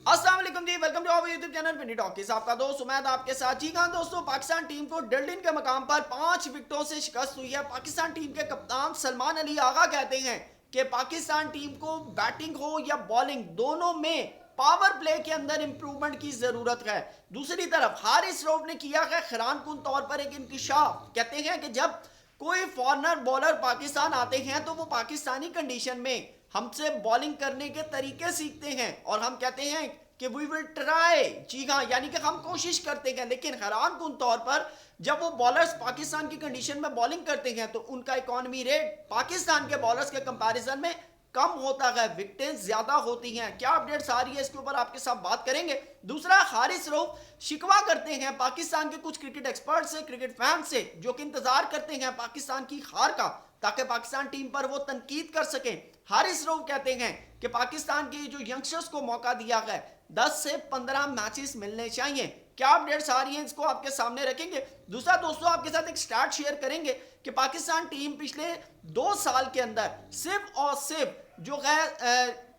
अस्सलाम वालेकुम जी, welcome to our YouTube channel Vini talkies. आपका दोस्त उमैद आपके साथ। जी हाँ दोस्तों, पाकिस्तान टीम को डल्डिन के मकाम पर 5 विकेटों से शिकस्त हुई है। पाकिस्तान टीम के कप्तान सलमान अली आगा कहते हैं कि पाकिस्तान टीम को बैटिंग हो या बॉलिंग दोनों में पावर प्ले के अंदर इंप्रूवमेंट की जरूरत है। दूसरी तरफ हारिस रऊफ ने किया है हैरान कुन तौर पर एक इंकशाफ। कहते हैं कि जब कोई फॉरनर बॉलर पाकिस्तान आते हैं तो वो पाकिस्तानी कंडीशन में हमसे बॉलिंग करने के तरीके सीखते हैं और हम कहते हैं कि वी विल ट्राई। जी हाँ, यानी कि हम कोशिश करते हैं, लेकिन हैरान कुन तौर पर जब वो बॉलर्स पाकिस्तान की कंडीशन में बॉलिंग करते हैं तो उनका इकोनॉमी रेट पाकिस्तान के बॉलर्स के कंपैरिजन में कम होता है, विकेटें ज्यादा होती हैं। क्या अपडेट्स आ रही है इसके ऊपर आपके साथ बात करेंगे। दूसरा, हारिस रऊफ शिकवा करते हैं पाकिस्तान के कुछ क्रिकेट एक्सपर्ट से, क्रिकेट फैन से, जो कि इंतजार करते हैं पाकिस्तान की हार का ताकि पाकिस्तान टीम पर वो तनकीद कर सकें। हारिस रऊफ कहते हैं कि पाकिस्तान के जो यंगस्टर्स को मौका दिया है 10 से 15 मैचेस मिलने चाहिए। क्या अपडेट्स आ रही हैं इसको आपके सामने रखेंगे। दूसरा दोस्तों, आपके साथ एक स्टार्ट शेयर करेंगे कि पाकिस्तान टीम पिछले 2 साल के अंदर सिर्फ और सिर्फ जो है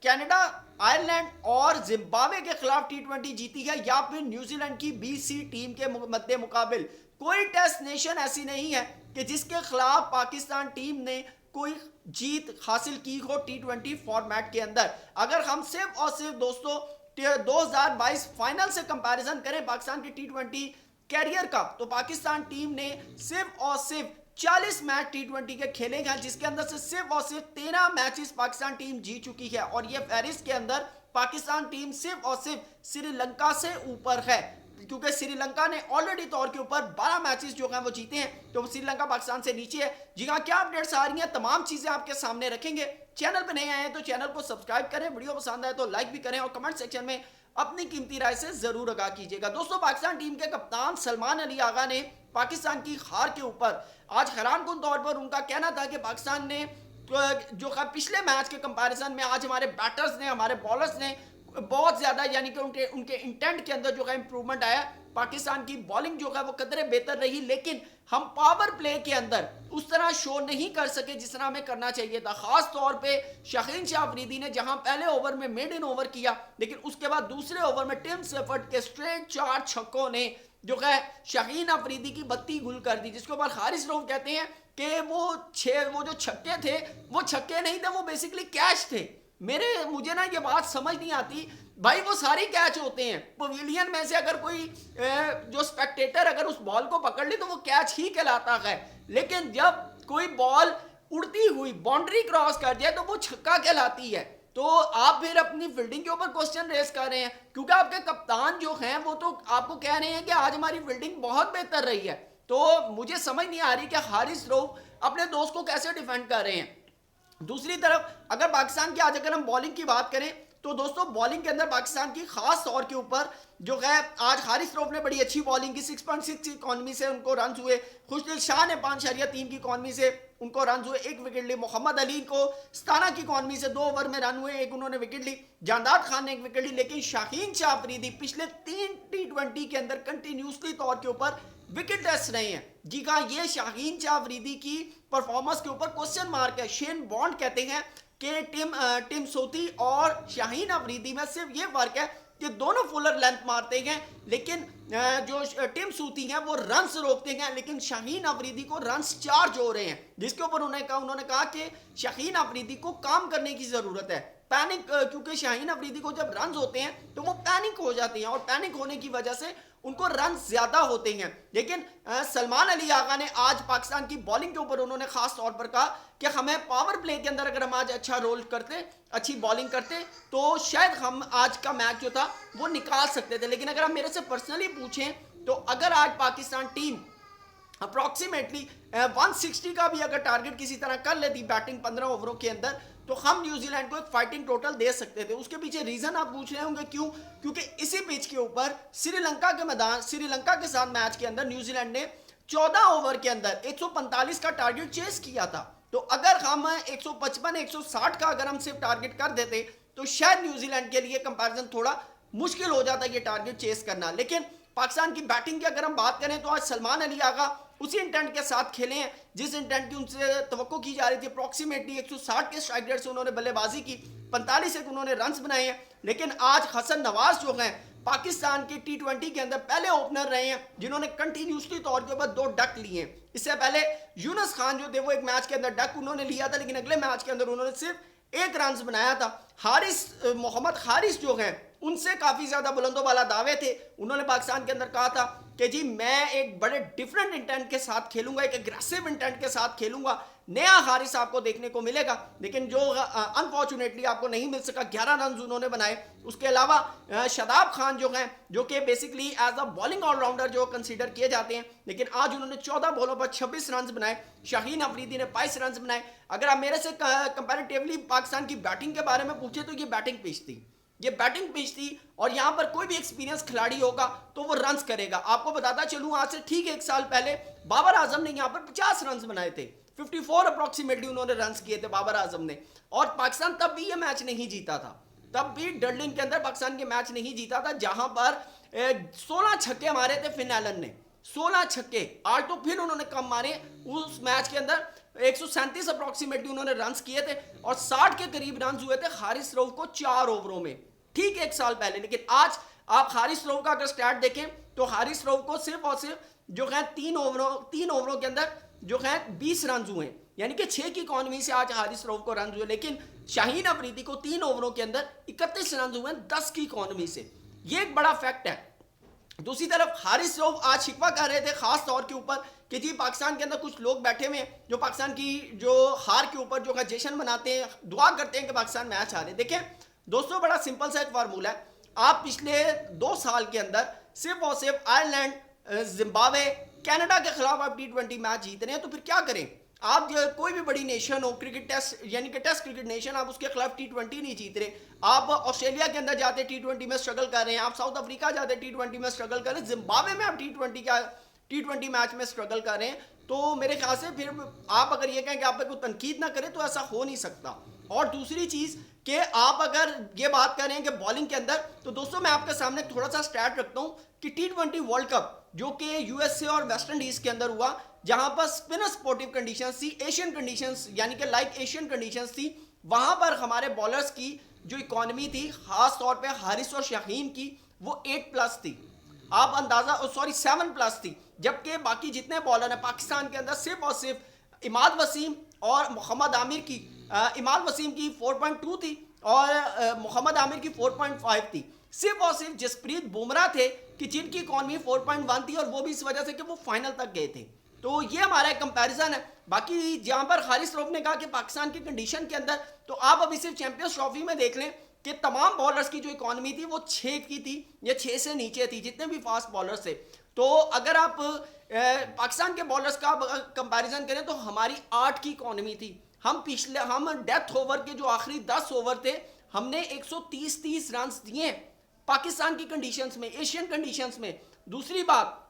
कनाडा, आयरलैंड और जिम्बाब्वे के खिलाफ टी20 जीती है या फिर न्यूजीलैंड की बीसी टीम के मद्दे मुकाबिल कोई टेस्ट नेशन ऐसी नहीं है कि जिसके खिलाफ पाकिस्तान टीम ने कोई जीत हासिल की हो टी20 फॉर्मेट के अंदर। अगर हम सिर्फ और सिर्फ दोस्तों 2022 फाइनल से कंपैरिजन करें पाकिस्तान के टी20 कैरियर का, तो पाकिस्तान टीम ने सिर्फ और सिर्फ 40 मैच टी20 के खेले हैं, जिसके अंदर से सिर्फ और सिर्फ 13 मैचेस पाकिस्तान टीम जीत चुकी है और ये फहरिस्त के अंदर पाकिस्तान टीम सिर्फ और सिर्फ श्रीलंका से ऊपर है, क्योंकि श्रीलंका ने ऑलरेडी तौर के ऊपर 12 मैचेस जो हैं वो जीते हैं, तो श्रीलंका पाकिस्तान से नीचे है। जी हाँ, क्या अपडेट्स आ रही हैं तमाम चीजें आपके सामने रखेंगे। चैनल पे नए आए हैं तो चैनल को सब्सक्राइब करें, वीडियो पसंद आए तो लाइक भी करें और कमेंट सेक्शन में अपनी कीमती राय से जरूर आगाह कीजिएगा। दोस्तों, पाकिस्तान टीम के कप्तान सलमान अली आगा ने पाकिस्तान की हार के ऊपर आज हैरान कुन तौर पर उनका कहना था कि पाकिस्तान ने जो पिछले मैच के कंपैरिजन में आज हमारे बैटर्स ने, हमारे बॉलर्स ने बहुत ज्यादा, यानी कि उनके इंटेंट के अंदर जो है इंप्रूवमेंट आया। पाकिस्तान की बॉलिंग जो है वो कदरे बेहतर रही, लेकिन हम पावर प्ले के अंदर उस तरह शो नहीं कर सके जिस तरह हमें करना चाहिए था। खास तौर पे शाहीन शाह अफरीदी ने जहां पहले ओवर में मेड इन ओवर किया, लेकिन उसके बाद दूसरे ओवर में टिम सेफर्ट के स्ट्रेट 4 छक्कों ने जो है शाहीन अफरीदी की बत्ती गुल कर दी, जिसके ऊपर हारिस रऊफ कहते हैं कि वो जो छक्के थे वो छक्के नहीं थे, वो बेसिकली कैच थे। मुझे ना ये बात समझ नहीं आती भाई, वो सारे कैच होते हैं। पवेलियन में से अगर कोई जो स्पेक्टेटर अगर उस बॉल को पकड़ ली तो वो कैच ही कहलाता है, लेकिन जब कोई बॉल उड़ती हुई बाउंड्री क्रॉस कर जाए तो वो छक्का कहलाती है। तो आप फिर अपनी फील्डिंग के ऊपर क्वेश्चन रेस कर रहे हैं, क्योंकि आपके कप्तान जो हैं वो तो आपको कह रहे हैं कि आज हमारी फील्डिंग बहुत बेहतर रही है। तो मुझे समझ नहीं आ रही कि हारिस रऊफ अपने दोस्त को कैसे डिफेंड कर रहे हैं। दूसरी तरफ अगर पाकिस्तान की आज अगर हम बॉलिंग की बात करें तो दोस्तों, बॉलिंग के अंदर पाकिस्तान की खास तौर के ऊपर जो है आज हारिस रऊफ ने बड़ी अच्छी बॉलिंग की। 6.6 इकॉनमी से उनको रन हुए। खुशदिल शाह ने 5.3 की इकॉनमी से उनको रन हुए, 1 विकेट ली। मोहम्मद अली को 17 की इकॉनमी से 2 ओवर में रन हुए, 1 उन्होंने विकेट ली। जानदार खान ने 1 विकेट ली, लेकिन शाहीन शाह अफरीदी पिछले 3 टी20 के अंदर कंटिन्यूसली तौर के ऊपर विकेट लेस रहे हैं। जी हाँ, ये शाहीन शाह अफरीदी की परफॉर्मेंस के ऊपर क्वेश्चन मार्क है। शेन बॉन्ड कहते हैं कि टिम सोती और शाहीन अफरीदी में सिर्फ ये फर्क है कि दोनों फुलर लेंथ मारते हैं, लेकिन जो टिम सूती हैं वो रन्स रोकते हैं, लेकिन शाहीन अफरीदी को रन्स चार्ज हो रहे हैं, जिसके ऊपर उन्होंने कहा कि शाहीन अफरीदी को काम करने की जरूरत है। पैनिक, क्योंकि शाहीन अफरीदी को जब रन्स होते हैं तो वो पैनिक हो जाते हैं और पैनिक होने की वजह से उनको रन ज्यादा होते हैं। लेकिन सलमान अली आगा ने आज पाकिस्तान की बॉलिंग के ऊपर उन्होंने खास तौर पर कहा कि हमें पावर प्ले के अंदर अगर हम आज अच्छा रोल करते, अच्छी बॉलिंग करते, तो शायद हम आज का मैच जो था वो निकाल सकते थे। लेकिन अगर आप मेरे से पर्सनली पूछें तो अगर आज पाकिस्तान टीम अप्रॉक्सीमेटली 160 का भी अगर टारगेट किसी तरह कर लेती बैटिंग 15 ओवरों के अंदर, तो हम न्यूजीलैंड को एक फाइटिंग टोटल दे सकते थे। उसके पीछे रीजन आप पूछ रहे होंगे क्यों, क्योंकि इसी पिच के ऊपर श्रीलंका के साथ मैच के अंदर न्यूजीलैंड ने 14 ओवर के अंदर 145 का टारगेट चेस किया था। तो अगर हम 155 160 का अगर हम सिर्फ टारगेट कर देते तो शायद न्यूजीलैंड के लिए कंपैरिजन थोड़ा मुश्किल हो जाता ये टारगेट चेस करना। लेकिन पाकिस्तान की बैटिंग की अगर हम बात करें तो आज सलमान अली आगा उसी इंटेंट के साथ खेले हैं जिस इंटेंट की उनसे तवक्को की जा रही थी। अप्रॉक्सीमेटली 160 के स्ट्राइक रेट से उन्होंने बल्लेबाजी की, 45 एक उन्होंने रन्स बनाए हैं। लेकिन आज हसन नवाज जो हैं पाकिस्तान के T20 के अंदर पहले ओपनर रहे हैं जिन्होंने कंटिन्यूसली तौर के ऊपर 2 डक लिए हैं। इससे पहले यूनुस खान जो थे वो एक मैच के अंदर डक उन्होंने लिया था, लेकिन अगले मैच के अंदर उन्होंने सिर्फ 1 रन बनाया था। मोहम्मद हारिस जो हैं उनसे काफ़ी ज़्यादा बुलंदो वाला दावे थे। उन्होंने पाकिस्तान के अंदर कहा था कि जी मैं एक बड़े डिफरेंट इंटेंट के साथ खेलूंगा, एक एग्रेसिव इंटेंट के साथ खेलूंगा, नया हारिस आपको देखने को मिलेगा। लेकिन जो अनफॉर्चुनेटली आपको नहीं मिल सका, 11 रन उन्होंने बनाए। उसके अलावा शादाब खान जो हैं जो कि basically as a bowling allrounder जो कंसीडर किए जाते हैं, लेकिन आज उन्होंने 14 बॉलों पर 26 रन बनाए। शाहीन अफरीदी ने 22 रन बनाए। अगर आप मेरे से कंपैरेटिवली पाकिस्तान की बैटिंग के बारे में पूछे तो ये बैटिंग पिच थी, ये बैटिंग पिच थी और यहां पर कोई भी एक्सपीरियंस खिलाड़ी होगा तो वो रन्स करेगा। आपको बताता चलूं आज से ठीक 1 साल पहले बाबर आजम ने यहां पर 50 रन बनाए थे, 54 अप्रॉक्सीमेटली उन्होंने रन्स किए थे बाबर आजम ने। और पाकिस्तान तब भी ये मैच नहीं जीता था, तब भी डर्लिन के अंदर पाकिस्तान के मैच नहीं जीता था, जहां पर 16 छक्के मारे थे फिन एलन ने, 16 छक्के। आज तो फिर उन्होंने कम मारे। उस मैच के अंदर 137 अप्रॉक्सीमेटली उन्होंने रन्स किए थे और 60 के करीब रन्स हुए थे हारिस रऊफ को 4 ओवरों में, ठीक 1 साल पहले। लेकिन आज आप हारिस रऊफ का अगर स्टैट देखें तो हारिस रऊफ को सिर्फ और सिर्फ जो है 3 ओवरों के अंदर जो है 20 रन हुए, यानी कि 6 की इकॉनमी से आज हारिस रऊफ को रन हुए। लेकिन शाहीन अफरीदी को 3 ओवरों के अंदर 31 रन हुए 10 की इकॉनमी से, ये एक बड़ा फैक्ट है। दूसरी तरफ हारिस रऊफ आज शिकवा कर रहे थे खास तौर के ऊपर कि जी पाकिस्तान के अंदर कुछ लोग बैठे हुए हैं जो पाकिस्तान की जो हार के ऊपर जो है जश्न मनाते हैं, दुआ करते हैं कि पाकिस्तान मैच हारे। देखें दोस्तों, बड़ा सिंपल सा एक फार्मूला है। आप पिछले 2 साल के अंदर सिर्फ और सिर्फ आयरलैंड, जिम्बाब्वे, कनाडा के खिलाफ आप T20 मैच जीत रहे हैं, तो फिर क्या करें? आप जो कोई भी बड़ी नेशन हो, क्रिकेट टेस्ट यानी कि टेस्ट क्रिकेट नेशन, आप उसके खिलाफ T20 नहीं जीत रहे। आप ऑस्ट्रेलिया के अंदर जाते T20 में स्ट्रगल कर रहे हैं, आप साउथ अफ्रीका जाते T20 में स्ट्रगल कर रहे हैं, जिम्बाब्वे में आप T20 मैच में स्ट्रगल कर रहे हैं। तो मेरे ख्याल से फिर आप अगर ये कहें कि आप पे कोई तनकीद ना करें तो ऐसा हो नहीं सकता। और दूसरी चीज कि आप अगर ये बात करें कि बॉलिंग के अंदर, तो दोस्तों मैं आपके सामने थोड़ा सा स्टैट रखता हूं कि T20 वर्ल्ड कप जो कि यूएसए और वेस्ट इंडीज के अंदर हुआ, जहां पर स्पिनर स्पोर्टिव कंडीशंस थी, एशियन कंडीशंस यानी कि लाइक एशियन कंडीशंस थी, वहां पर हमारे बॉलर्स की जो इकोनॉमी थी खास तौर पे हारिस और शाहीन की वो 8+ थी। आप अंदाजा 7+ थी, जबकि बाकी जितने बॉलर हैं पाकिस्तान के अंदर सिर्फ और सिर्फ इमाद वसीम और मोहम्मद आमिर की, इमाद वसीम की 4.2 थी और मोहम्मद आमिर की 4.5 थी। सिर्फ और सिर्फ जसप्रीत बुमराह थे कि जिनकी इकॉनमी 4.1 थी और वो भी इस वजह से कि वो फाइनल तक गए थे। तो ये हमारा एक कंपैरिजन है। बाकी जहां पर हारिस रऊफ ने कहा कि पाकिस्तान की कंडीशन के अंदर, तो आप अभी सिर्फ चैंपियंस ट्रॉफी में देख लें कि तमाम बॉलर्स की जो इकॉनमी थी वो 6 की थी या 6 से नीचे थी, जितने भी फास्ट बॉलर्स थे। तो अगर आप पाकिस्तान के बॉलर्स का कंपैरिजन करें तो हमारी 8 की इकॉनमी थी। हम डेथ ओवर के जो आखिरी 10 ओवर थे हमने 130 रन दिए पाकिस्तान की कंडीशंस में, एशियन कंडीशंस में। दूसरी बात,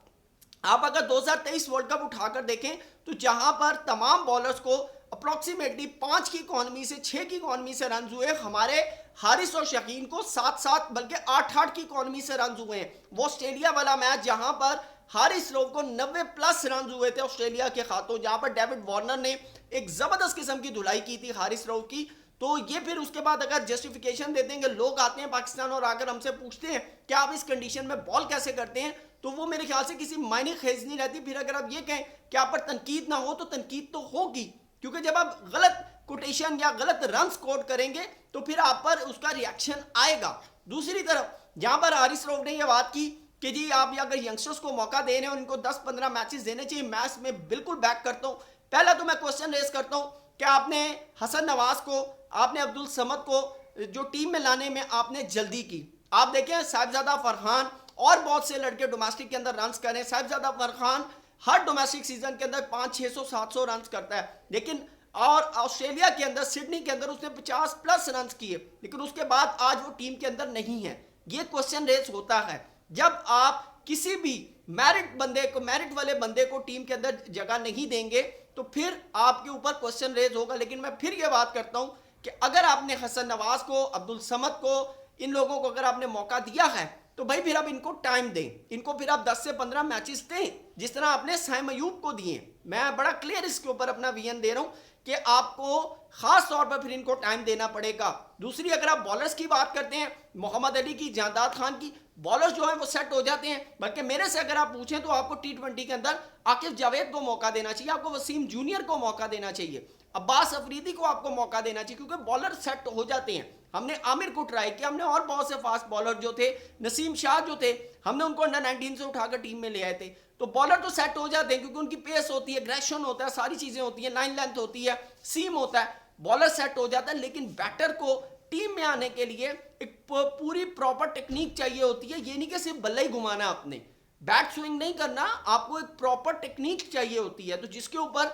आप अगर 2023 वर्ल्ड कप उठाकर देखें तो जहां पर तमाम बॉलर्स को अप्रॉक्सीमेटली 5 की इकॉनमी से 6 की इकॉनमी से रन हुए, हमारे हारिस और शकीन को 7 बल्कि 8 की इकॉनमी से रन हुए हैं। वो ऑस्ट्रेलिया वाला मैच जहां पर हारिस रऊफ को 90+ रन हुए थे ऑस्ट्रेलिया के खातों, जहां पर डेविड वार्नर ने एक जबरदस्त किस्म की धुलाई की थी हारिस रऊफ की। तो ये फिर उसके बाद अगर जस्टिफिकेशन दे देंगे, लोग आते हैं पाकिस्तान और आकर हमसे पूछते हैं कि आप इस कंडीशन में बॉल कैसे करते हैं, तो वो मेरे ख्याल से किसी मायने खेज नहीं रहती। फिर अगर आप ये कहें कि आप पर तनकीद ना हो, तो तनकीद तो होगी, क्योंकि जब आप गलत कोटेशन या गलत रन कोट करेंगे तो फिर आप पर उसका रिएक्शन आएगा। दूसरी तरफ जहां पर हारिस रऊफ ने यह बात की कि जी आप अगर यंगस्टर्स को मौका दे रहे हैं और इनको 10-15 मैचेस देने चाहिए, मैच में बिल्कुल बैक करता हूं। पहला तो मैं क्वेश्चन रेज करता हूं कि आपने हसन नवाज को, आपने अब्दुल समद को जो टीम में लाने में आपने जल्दी की। आप देखें साहिबजादा फरहान और बहुत से लड़के डोमेस्टिक के अंदर रन कर रहे हैं। साहिबजादा फरहान हर डोमेस्टिक सीजन के अंदर 500-600-700 रन करता है, लेकिन और ऑस्ट्रेलिया के अंदर, सिडनी के अंदर उसने 50+ रन किए, लेकिन उसके बाद आज वो टीम के अंदर नहीं है। ये क्वेश्चन रेज होता है जब आप किसी भी मेरिट वाले बंदे को टीम के अंदर जगह नहीं देंगे, तो फिर आपके ऊपर क्वेश्चन रेज होगा। लेकिन मैं फिर ये बात करता हूं कि अगर आपने हसन नवाज को, अब्दुल समद को, इन लोगों को अगर आपने मौका दिया है तो भाई फिर आप इनको टाइम दें, इनको फिर आप 10 से 15 मैचेस दें, जिस तरह आपने साइम अयूब को दिए। मैं बड़ा क्लियर इसके ऊपर अपना विजन दे रहा हूं कि आपको खास तौर पर फिर इनको टाइम देना पड़ेगा। दूसरी, अगर आप बॉलर्स की बात करते हैं, मोहम्मद अली की, जादाद खान की, बॉलर्स जो है वो सेट हो जाते हैं। बल्कि मेरे से अगर आप पूछें तो आपको टी20 के अंदर आकिब जावेद को मौका देना चाहिए, आपको वसीम जूनियर को मौका देना चाहिए, अब्बास अफरीदी को आपको मौका देना चाहिए, क्योंकि बॉलर सेट हो जाते हैं। हमने आमिर को ट्राई किया, हमने और बहुत से फास्ट बॉलर जो थे, नसीम शाह जो थे, हमने उनको अंडर 19 से उठाकर टीम में ले आए थे। तो बॉलर तो सेट हो जाते हैं क्योंकि उनकी पेस होती है, एग्रेशन होता है, सारी चीजें होती हैं, लाइन लेंथ होती है, सीम होता है, बॉलर सेट हो जाता है। लेकिन बैटर को टीम में आने के लिए एक पूरी प्रॉपर टेक्निक चाहिए होती है। ये नहीं कि सिर्फ बल्ला ही घुमाना, आपने बैट स्विंग नहीं करना, आपको एक प्रॉपर टेक्निक चाहिए होती है। तो जिसके ऊपर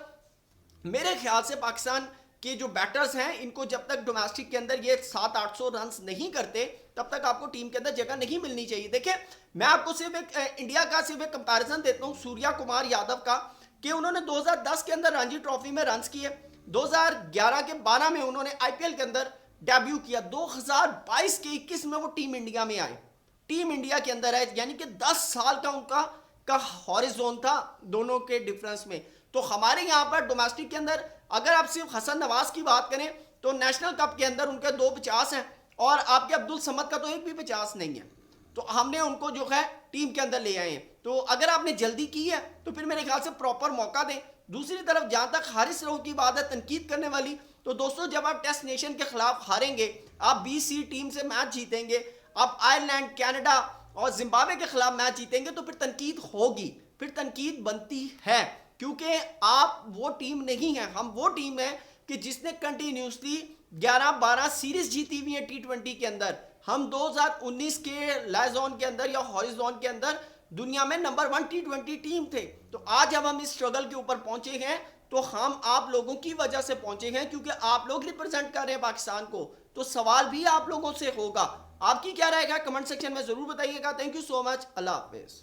मेरे ख्याल से पाकिस्तान के जो बैटर्स हैं, इनको जब तक डोमेस्टिक के अंदर ये 700-800 रन नहीं करते, तब तक आपको टीम के अंदर जगह नहीं मिलनी चाहिए। देखिए, मैं आपको सिर्फ एक इंडिया का सिर्फ एक कंपैरिजन देता हूं सूर्या कुमार यादव का, कि उन्होंने 2010 के अंदर रणजी ट्रॉफी में रन्स किए, 2011 के 12 में उन्होंने आईपीएल के अंदर डेब्यू किया, 2022 के 21 में वो टीम इंडिया में आए, टीम इंडिया के अंदर है, यानी कि 10 साल का उनका हॉरिजॉन था दोनों के डिफरेंस में। तो हमारे यहाँ पर डोमेस्टिक के अंदर अगर आप सिर्फ हसन नवाज की बात करें तो नेशनल कप के अंदर उनके 250 हैं, और आपके अब्दुल समद का तो एक भी 50 नहीं है। तो हमने उनको जो है टीम के अंदर ले आए हैं। तो अगर आपने जल्दी की है तो फिर मेरे ख्याल से प्रॉपर मौका दें। दूसरी तरफ जहां तक हारिस रऊफ की बात है तनकीद करने वाली, तो दोस्तों जब आप टेस्ट नेशन के खिलाफ हारेंगे, आप BC टीम से मैच जीतेंगे, आप आयरलैंड, कनाडा और जिम्बाब्वे के खिलाफ मैच जीतेंगे, तो फिर तनकीद होगी, फिर तनकीद बनती है, क्योंकि आप वो टीम नहीं है। हम वो टीम है कि जिसने कंटिन्यूसली 11-12 सीरीज जीती हुई है टी20 के अंदर। हम 2019 के लाइजोन के अंदर या हॉरिजॉन के अंदर दुनिया में नंबर 1 टी20 टीम थे। तो आज जब हम इस स्ट्रगल के ऊपर पहुंचे हैं तो हम आप लोगों की वजह से पहुंचे हैं, क्योंकि आप लोग रिप्रेजेंट कर रहे हैं पाकिस्तान को। तो सवाल भी आप लोगों से होगा। आपकी क्या राय है कमेंट सेक्शन में जरूर बताइएगा। Thank you so much. Allah Hafiz.